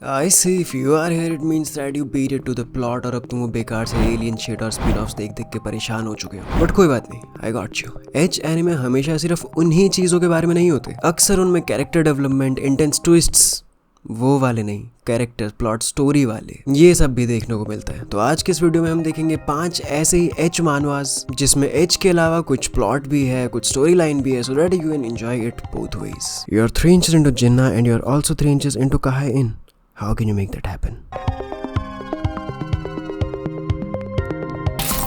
I see. If you are here, it means that you beat it to the plot और अब तुम वो बेकार से एलियन शिट और स्पिन ऑफ्स देख देख के परेशान हो चुके हो। बट कोई बात नहीं, I got you. H anime हमेशा सिर्फ उन्हीं चीजों के बारे में नहीं होते, अक्सर उनमें कैरेक्टर डेवलपमेंट, इंटेंस ट्विस्ट्स, वो वाले नहीं, कैरेक्टर प्लॉट स्टोरी वाले, ये सब भी देखने को मिलता है। तो आज के इस वीडियो में हम देखेंगे 5 ऐसे ही एच मानवास जिसमें एच के अलावा कुछ प्लॉट भी है, कुछ स्टोरी लाइन भी है, so that you can enjoy it both ways. You are 3 inches into Jinnah and you are also 3 inches into Kahain. How can you make that happen?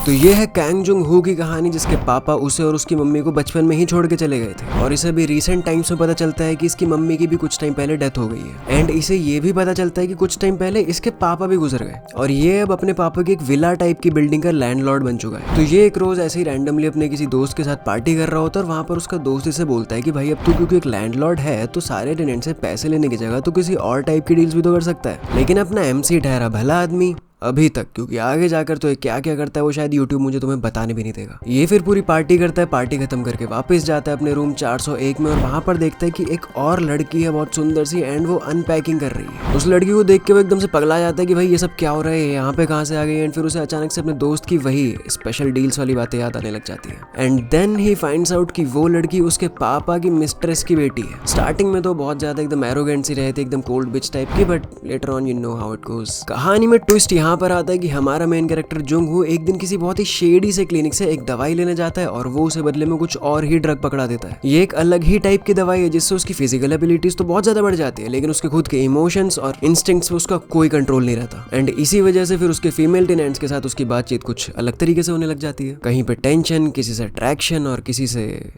तो ये है कैंग जुंग हू की कहानी, जिसके पापा उसे और उसकी मम्मी को बचपन में ही छोड़ के चले गए थे और इसे भी रिसेंट टाइम्स में पता चलता है कि इसकी मम्मी की भी कुछ टाइम पहले डेथ हो गई है। एंड इसे ये भी पता चलता है कि कुछ टाइम पहले इसके पापा भी गुजर गए और ये अब अपने पापा की एक विला टाइप की बिल्डिंग का लैंडलॉर्ड बन चुका है। तो ये एक रोज ऐसे ही रैंडमली अपने किसी दोस्त के साथ पार्टी कर रहा होता है और वहां पर उसका दोस्त इसे बोलता है कि भाई अब तू क्योंकि एक लैंडलॉर्ड है तो सारे टेनेंट से पैसे लेने की जगह तो किसी और टाइप की डील्स भी तो कर सकता है। लेकिन अपना MC ठहरा भला आदमी अभी तक, क्योंकि आगे जाकर तो ये क्या क्या करता है वो शायद यूट्यूब मुझे तुम्हें बताने भी नहीं देगा। ये फिर पूरी पार्टी करता है, पार्टी खत्म करके वापस जाता है अपने रूम 401 में और वहां पर देखता है कि एक और लड़की है बहुत सुंदर सी एंड वो अनपैकिंग कर रही है। उस लड़की को देख के वो एकदम से पगला जाता है कि भाई ये सब क्या हो रहा है, यहाँ पे कहाँ से आ गई। एंड फिर उसे अचानक से अपने दोस्त की वही स्पेशल डील्स वाली बातें याद आने लग जाती है। And then he finds out कि वो लड़की उसके पापा की मिस्ट्रेस की बेटी है। स्टार्टिंग में तो बहुत ज्यादा एकदम एरोगेंट सी रहती, एकदम कोल्ड बिच टाइप की, but later on you know how it goes. कहानी में ट्विस्ट यहाँ पर आता है कि हमारा मेन कैरेक्टर जुंग हू एक दिन किसी बहुत ही शेडी से क्लिनिक से एक दवाई लेने जाता है और वो उसे बदले में कुछ और ही ड्रग पकड़ा देता है। ये एक अलग ही टाइप की दवाई है जिससे उसकी फिजिकल एबिलिटीज तो बहुत ज्यादा बढ़ जाती है, लेकिन उसके खुद के इमोशंस और इंस्टिंक्ट्स पे उसका कोई कंट्रोल नहीं रहता। एंड इसी वजह से फिर उसके फीमेल टेनेंट्स के साथ उसकी बातचीत कुछ अलग तरीके से होने लग जाती है। कहीं पे टेंशन, किसी से अट्रैक्शन और किसी से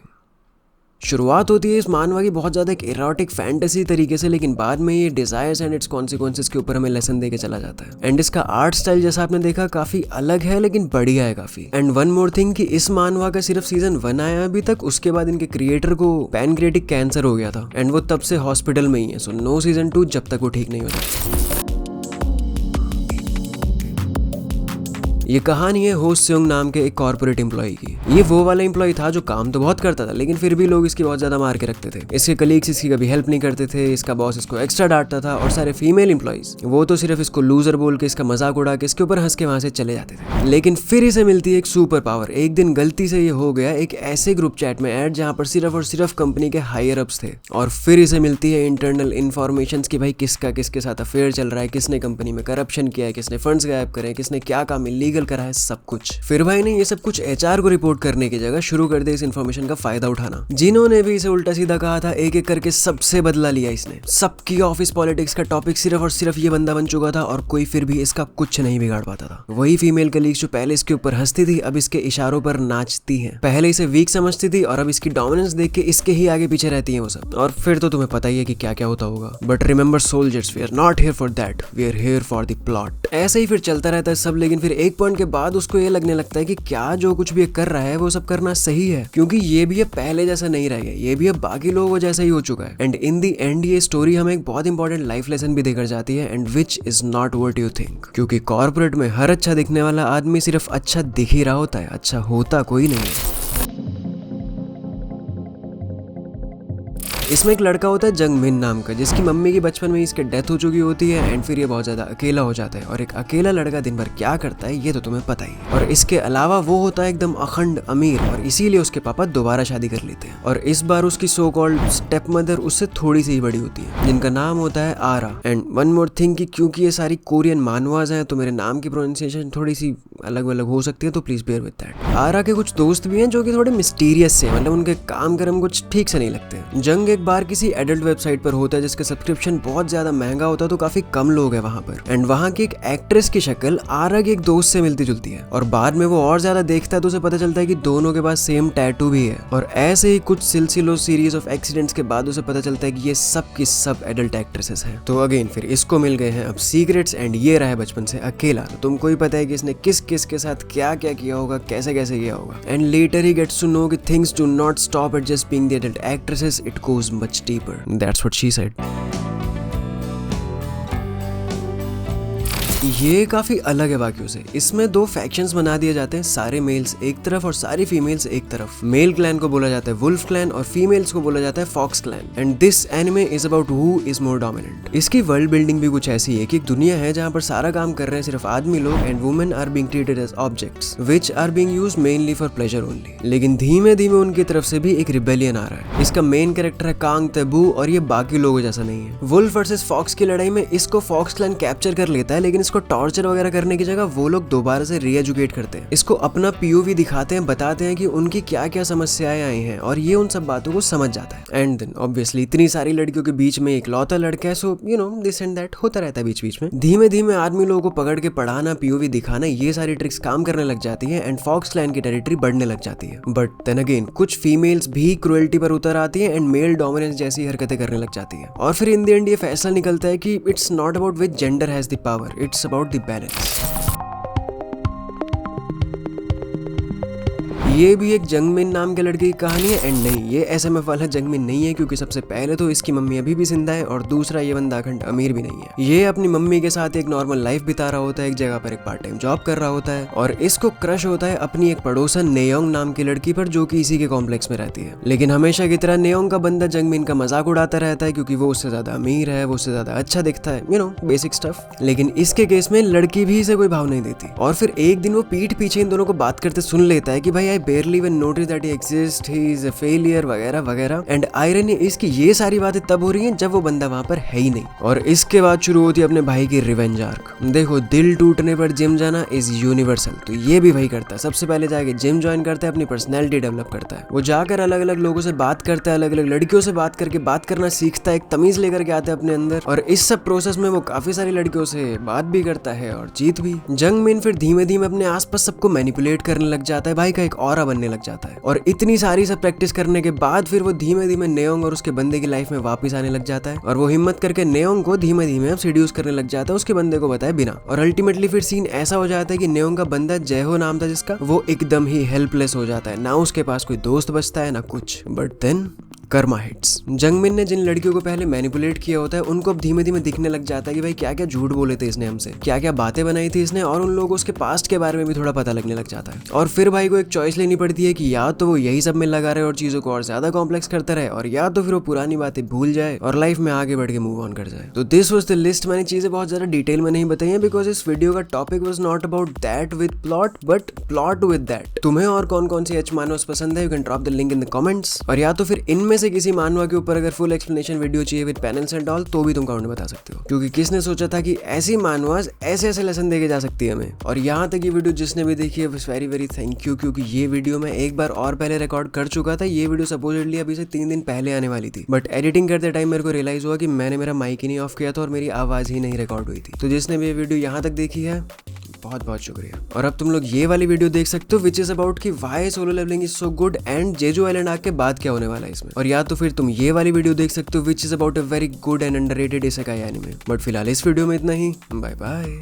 शुरुआत होती है इस मानवा की बहुत ज्यादा एक इरोटिक फैंटेसी तरीके से, लेकिन बाद में ये डिजायर्स एंड इट्स कॉन्सिक्वेंसेस के ऊपर हमें लेसन देके चला जाता है। एंड इसका आर्ट स्टाइल जैसा आपने देखा काफी अलग है लेकिन बढ़िया है काफी। एंड वन मोर थिंग कि इस मानवा का सिर्फ सीजन 1 आया अभी तक, उसके बाद इनके क्रिएटर को पैनक्रिएटिक कैंसर हो गया था एंड वो तब से हॉस्पिटल में ही है। सो नो सीजन 2 जब तक वो ठीक नहीं हो जाता। ये कहानी है हो सेयोंग नाम के एक कॉर्पोरेट एम्प्लॉय की। ये वो वाला एम्प्लॉय था जो काम तो बहुत करता था लेकिन फिर भी लोग इसकी बहुत ज्यादा मार के रखते थे। इसके कलीग्स इसकी कभी हेल्प नहीं करते थे, इसका बॉस इसको एक्स्ट्रा डांटता था और सारे फीमेल एम्प्लॉइज वो तो सिर्फ इसको लूजर बोल के, इसका मजाक उड़ा के, इसके ऊपर हंस के वहां से चले जाते थे। लेकिन फिर इसे मिलती है एक सुपर पावर। एक दिन गलती से ये हो गया एक ऐसे ग्रुप चैट में ऐड जहां पर सिर्फ और सिर्फ कंपनी के हायर अप्स थे और फिर इसे मिलती है इंटरनल इन्फॉर्मेशन कि भाई किसका किसके साथ अफेयर चल रहा है, किसने कंपनी में करप्शन किया है, किसने फंड्स गायब करे, किसने क्या काम इलीगल करा है, सब कुछ। फिर भाई ने ये सब कुछ HR को रिपोर्ट करने की जगह शुरू कर दिया इस इन्फॉर्मेशन का फायदा उठाना। जिन्होंने भी इसे उल्टा सीधा कहा था एक एक करके सबसे बदला लिया इसने। सबकी ऑफिस पॉलिटिक्स का टॉपिक सिर्फ और सिर्फ ये बंदा बन चुका था और कोई फिर भी इसका कुछ नहीं बिगाड़ पाता था। वही फीमेल कलीग्स जो पहले इसके ऊपर हंसती थी अब इसके इशारों पर नाचती हैं। पहले इसे वीक समझती थी और अब इसकी डोमिनेंस देख के इसके ही आगे पीछे रहती हैं वो सब। और फिर तो तुम्हें पता ही है कि क्या क्या होता होगा। But remember soldiers, we are not here for that, we are here for the plot. ऐसे ही फिर चलता रहता है सब, लेकिन फिर एक पॉइंट के बाद उसको ये लगने लगता है कि क्या जो कुछ भी कर रहा है वो सब करना सही है, क्योंकि ये भी अब पहले जैसा नहीं रह गया, ये भी अब बाकी लोगों जैसा ही हो चुका है। एंड इन दी एंड ये स्टोरी हमें एक बहुत इंपॉर्टेंट लाइफ लेसन भी देकर जाती है, and which is not what you think. क्योंकि कॉर्पोरेट में हर अच्छा दिखने वाला आदमी सिर्फ अच्छा दिख ही रहा होता है, अच्छा होता कोई नहीं है। इसमें एक लड़का होता है जंग मिन नाम का, जिसकी मम्मी की बचपन में इसके डेथ हो चुकी होती है एंड फिर ये बहुत ज्यादा अकेला हो जाता है। और एक अकेला लड़का दिन भर क्या करता है ये तो तुम्हें पता ही है। और इसके अलावा वो होता है एकदम अखंड अमीर और इसीलिए उसके पापा दोबारा शादी कर लेते हैं। और इस बार उसकी सो कॉल्ड स्टेप मदर उससे थोड़ी सी ही बड़ी होती है, जिनका नाम होता है आरा। एंड वन मोर थिंग कि क्योंकि ये सारी कोरियन मानवाज हैं तो मेरे नाम की प्रोनाउंसिएशन थोड़ी सी अलग अलग हो सकती है, तो प्लीज बेयर विद दैट। आरा के कुछ दोस्त भी हैं जो कि थोड़े मिस्टीरियस से, मतलब उनके काम कर्म कुछ ठीक से नहीं लगते। जंग एक बार किसी एडल्ट वेबसाइट पर होता है जिसका सब्सक्रिप्शन बहुत ज्यादा महंगा होता है, तो काफी कम लोग हैं वहां पर। एंड वहां की एक एक्ट्रेस की शक्ल आरा के एक दोस्त से मिलती जुलती है और बाद में वो और ज्यादा देखता है तो उसे पता चलता है कि दोनों के पास सेम टैटू भी है। और ऐसे ही कुछ सिलसिलों सीरीज ऑफ एक्सीडेंट्स के बाद उसे पता चलता है कि ये सब की सब एडल्ट एक्ट्रेसेस हैं। तो अगेन फिर इसको मिल गए हैं अब सीक्रेट्स एंड ये रहा है बचपन से अकेला। तो तुमको ही पता है कि इसने किस किस के साथ क्या क्या किया होगा, कैसे कैसे किया होगा। And later he gets to know कि things do not stop at just being the adult actresses, it goes much deeper. That's what she said. ये काफी अलग है बाकियों से। इसमें दो फैक्शंस बना दिए जाते हैं, सारे मेल्स एक तरफ और सारी फीमेल्स एक तरफ। मेल क्लैन को बोला जाता है वुल्फ क्लैन और फीमेल्स को बोला जाता है fox clan. And this anime is about who is more dominant. इसकी वर्ल्ड बिल्डिंग भी कुछ ऐसी है कि एक दुनिया है जहाँ पर सारा काम कर रहे हैं सिर्फ आदमी लोग and women are being treated as objects which are being used mainly for pleasure only. लेकिन धीमे धीमे उनकी तरफ से भी एक रिबेलियन आ रहा है। इसका मेन कैरेक्टर है कांग तेबू और ये बाकी लोगों जैसा नहीं है। वुल्फ वर्सेस फॉक्स की लड़ाई में इसको फॉक्स क्लैन कैप्चर कर लेता है, लेकिन इसको टॉर्चर वगैरह करने की जगह वो लोग दोबारा से रीएजुकेट करते हैं। इसको अपना पीओवी दिखाते हैं, बताते हैं कि उनकी क्या क्या समस्याएं आई हैं और ये उन सब बातों को समझ जाता है। एंड देन ऑब्वियसली इतनी सारी लड़कियों के बीच में एक लौता लड़का है, so you know this and that होता रहता है बीच बीच में। धीमे धीमे आदमी लोगों को पकड़ के पढ़ाना, पीओवी दिखाना, ये सारी ट्रिक्स काम करने लग जाती है एंड फॉक्स क्लैन की टेरिटरी बढ़ने लग जाती है। बट देन अगेन कुछ फीमेल्स भी क्रुएल्टी पर उतर आती है एंड मेल डोमिनेंस जैसी हरकतें करने लग जाती है। और फिर इन द एंड ये फैसला निकलता है कि it's not about which gender has the power, it's about the balance. ये भी एक जंगमिन नाम के लड़के की कहानी है। एंड नहीं, ये एसएमएफ वाला जंगमिन नहीं है, क्योंकि सबसे पहले तो इसकी मम्मी अभी भी जिंदा है और दूसरा ये बंदा अखंड अमीर भी नहीं है। ये अपनी मम्मी के साथ एक नॉर्मल लाइफ बिता रहा होता है, एक जगह पर एक पार्ट टाइम जॉब कर रहा होता है और इसको क्रश होता है अपनी एक पड़ोसन नेयोंग नाम की लड़की पर, जो कि इसी के कॉम्प्लेक्स में रहती है। लेकिन हमेशा की तरह नेयोंग का बंदा जंगमिन का मजाक उड़ाता रहता है, क्योंकि वो उससे ज्यादा अमीर है, वो उससे ज्यादा अच्छा दिखता है, यू नो बेसिक स्टफ। लेकिन इसके केस में लड़की भी इसे कोई भाव नहीं देती। और फिर एक दिन वो पीठ पीछे इन दोनों को बात करते सुन लेता है कि भाई I barely even notice that he exist, he is a failure वगैरह वगैरह। एंड आयरनी इसकी ये सारी बातें तब हो रही हैं जब वो बंदा वहां पर है ही नहीं। और इसके बाद शुरू होती है अपने भाई की रिवेंज आर्क। देखो, दिल टूटने पर जिम जाना इज यूनिवर्सल, तो ये भी वही करता है। सबसे पहले जाके जिम ज्वाइन करता है, अपनी पर्सनैलिटी डेवलप करता है। वो जाकर अलग अलग लोगों से बात करता है, अलग अलग लड़कियों से बात करके बात करना सीखता है, एक तमीज लेकर के आता है अपने अंदर। और इस सब प्रोसेस में वो काफी सारी लड़कियों से बात भी करता है और जीत भी। जंगमिन फिर धीमे धीमे अपने आसपास सबको मैनिपुलेट करने लग जाता है, भाई का एक ऑरा बनने लग जाता है। और इतनी सारी सब प्रैक्टिस करने के बाद फिर वो धीमे धीमे नेयोंग और उसके बंदे की लाइफ में वापस आने लग जाता है। और वो हिम्मत करके नेयोंग को धीमे धीमे अब सीड्यूस करने लग जाता है, उसके बंदे को बताए बिना। और अल्टीमेटली फिर सीन ऐसा हो जाता है कि नेयोंग का बंदा जयहो नाम था जिसका, वो एकदम ही हेल्पलेस हो जाता है। ना उसके पास कोई दोस्त बचता है ना कुछ। But then karma hits. Jungmin ने जिन लड़कियों को पहले मैनिपुलेट किया होता है उनको अब धीमे धीमे दिखने लग जाता है कि भाई क्या क्या झूठ बोले थे इसने हमसे, क्या क्या बातें बनाई थी इसने, और उन लोगों को उसके पास्ट के बारे में भी थोड़ा पता लगने लग जाता है। और फिर भाई को एक चॉइस लेनी पड़ती है कि या तो वो यही सब में लगा रहे और चीजों को और ज्यादा कॉम्प्लेक्स करता रहे, और या तो फिर वो पुरानी बातें भूल जाए और लाइफ में आगे बढ़ के मूव ऑन कर जाए। तो दिस वाज द लिस्ट। मैंने चीजें बहुत ज्यादा डिटेल में नहीं बताई है बिकॉज इस वीडियो का topic was not about that with plot but plot with that. तुम्हें और कौन कौन सी एच मानवास पसंद है, you can drop the link in the comments. और या तो फिर इनमें से किसी मानवा ऊपर अगर फुल एक्सप्लेनेशन वीडियो चाहिए विद पैनल्स एंड ऑल तो भी तुम कमेंट में बता सकते हो, क्योंकि किसने सोचा था कि ऐसी मानवास ऐसे ऐसे लेसन देके जा सकती है हमें। और यहाँ तक ये वीडियो जिसने भी देखी है वेरी वेरी थैंक यू, क्योंकि ये वीडियो मैं एक बार और पहले रिकॉर्ड कर चुका था। ये वीडियो सपोजिटली अभी से 3 दिन पहले आने वाली थी, बट एडिटिंग करते टाइम मेरे को रियलाइज हुआ कि मैंने मेरा माइक ही नहीं ऑफ किया था और मेरी आवाज ही नहीं रिकॉर्ड हुई थी। तो जिसने भी ये वीडियो यहाँ तक देखी है बहुत बहुत शुक्रिया। और अब तुम लोग ये वाली वीडियो देख सकते हो विच इज अबाउट कि why solo leveling is so good and Jeju island आके बाद क्या होने वाला है इसमें। और या तो फिर तुम ये वाली वीडियो देख सकते हो which is about a very good and underrated isekai anime. But फिलहाल इस वीडियो में इतना ही। Bye bye.